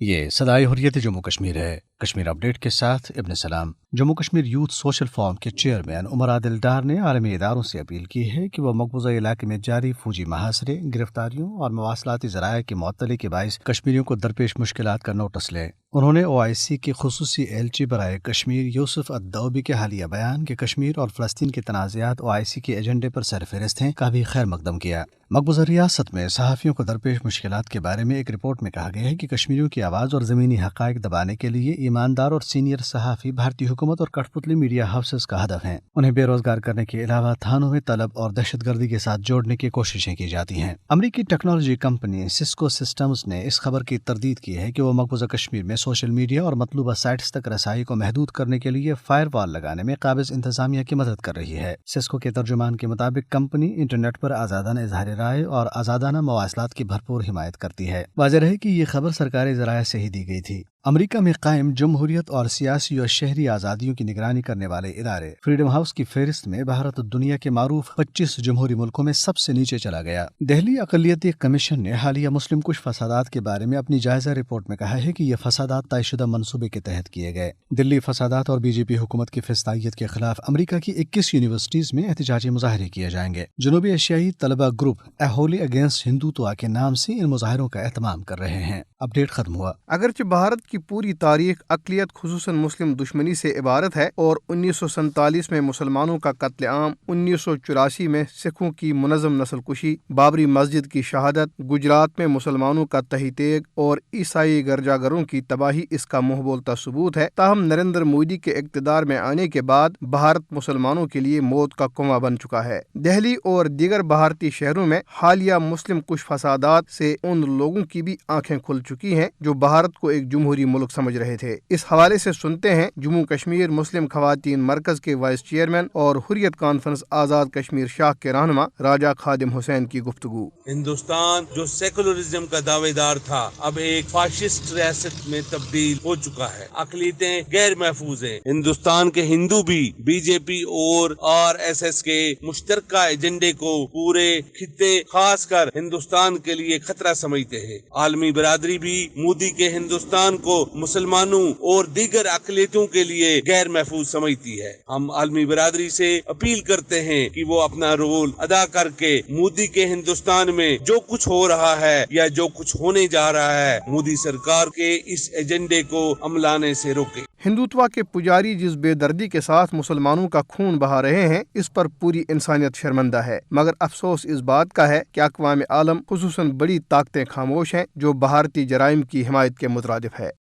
یہ صدائے حریت جموں کشمیر ہے۔ کشمیر اپڈیٹ کے ساتھ ابن سلام۔ Jammu Kashmir youth social forum کے چیئرمین عمر عادل ڈار نے عالمی اداروں سے اپیل کی ہے کہ وہ مقبوضہ علاقے میں جاری فوجی محاصرے، گرفتاریوں اور مواصلاتی ذرائع کی معطلی کے باعث کشمیریوں کو درپیش مشکلات کا نوٹس لیں۔ انہوں نے OIC کے خصوصی ایلچی برائے کشمیر یوسف الدوبی کے حالیہ بیان کہ کشمیر اور فلسطین کے تنازعات OIC کے ایجنڈے پر سرفہرست ہیں کا بھی خیر مقدم کیا۔ مقبوضہ ریاست میں صحافیوں کو درپیش مشکلات کے بارے میں ایک رپورٹ میں کہا گیا ہے کہ کشمیریوں کی آواز اور زمینی حقائق دبانے کے لیے ایماندار اور سینئر صحافی بھارتی حکومت اور کٹھ پتلی میڈیا ہاؤسز کا ہدف ہیں۔ انہیں بے روزگار کرنے کے علاوہ تھانوں میں طلب اور دہشت گردی کے ساتھ جوڑنے کی کوششیں کی جاتی ہیں۔ امریکی ٹیکنالوجی کمپنی سسکو سسٹمز نے اس خبر کی تردید کی ہے کہ وہ مقبوضہ کشمیر میں سوشل میڈیا اور مطلوبہ سائٹس تک رسائی کو محدود کرنے کے لیے فائر وال لگانے میں قابض انتظامیہ کی مدد کر رہی ہے۔ سسکو کے ترجمان کے مطابق کمپنی انٹرنیٹ پر آزادانہ اظہار رائے اور آزادانہ مواصلات کی بھرپور حمایت کرتی ہے۔ واضح رہے کہ یہ خبر سرکاری ذرائع سے ہی دی گئی تھی۔ امریکہ میں قائم جمہوریت اور سیاسی اور شہری آزادیوں کی نگرانی کرنے والے ادارے فریڈم ہاؤس کی فہرست میں بھارت دنیا کے معروف 25 جمہوری ملکوں میں سب سے نیچے چلا گیا۔ دہلی اقلیتی کمیشن نے حالیہ مسلم کش فسادات کے بارے میں اپنی جائزہ رپورٹ میں کہا ہے کہ یہ فسادات طے شدہ منصوبے کے تحت کیے گئے۔ دلی فسادات اور BJP حکومت کی فسطائیت کے خلاف امریکہ کی 21 یونیورسٹیز میں احتجاجی مظاہرے کیے جائیں گے۔ جنوبی ایشیائی طلبہ گروپ اے ہولی اگینسٹ ہندوتوا کے نام سے ان مظاہروں کا اہتمام کر رہے ہیں۔ اپڈیٹ ختم ہوا۔ اگرچہ بھارت کی پوری تاریخ اقلیت خصوصاً مسلم دشمنی سے عبارت ہے اور 1947 میں مسلمانوں کا قتل عام، 1984 میں سکھوں کی منظم نسل کشی، بابری مسجد کی شہادت، گجرات میں مسلمانوں کا تہی تیگ اور عیسائی گرجا گھروں کی تباہی اس کا منہ بولتا ثبوت ہے۔ تاہم نریندر مودی کے اقتدار میں آنے کے بعد بھارت مسلمانوں کے لیے موت کا کنواں بن چکا ہے۔ دہلی اور دیگر بھارتی شہروں میں حالیہ مسلم کش فسادات سے ان لوگوں کی بھی آنکھیں کھل چکی ہیں جو بھارت کو ایک جمہوری ملک سمجھ رہے تھے۔ اس حوالے سے سنتے ہیں جموں کشمیر مسلم خواتین مرکز کے وائس چیئرمین اور حریت کانفرنس آزاد کشمیر شاخ کے رہنما راجہ خادم حسین کی گفتگو۔ ہندوستان جو سیکولرزم کا دعوے دار تھا اب ایک فاشسٹ ریاست میں تبدیل ہو چکا ہے۔ اقلیتیں غیر محفوظ ہیں۔ ہندوستان کے ہندو بھی BJP اور RSS کے مشترکہ ایجنڈے کو پورے خطے خاص کر ہندوستان کے لیے خطرہ سمجھتے ہیں۔ عالمی برادری بھی مودی کے ہندوستان کو مسلمانوں اور دیگر اقلیتوں کے لیے غیر محفوظ سمجھتی ہے۔ ہم عالمی برادری سے اپیل کرتے ہیں کہ وہ اپنا رول ادا کر کے مودی کے ہندوستان میں جو کچھ ہو رہا ہے یا جو کچھ ہونے جا رہا ہے مودی سرکار کے اس ایجنڈے کو عملانے سے روکے۔ ہندوتوا کے پجاری جس بے دردی کے ساتھ مسلمانوں کا خون بہا رہے ہیں اس پر پوری انسانیت شرمندہ ہے، مگر افسوس اس بات کا ہے کہ اقوام عالم خصوصاً بڑی طاقتیں خاموش ہیں جو بھارتی جرائم کی حمایت کے مترادف ہے۔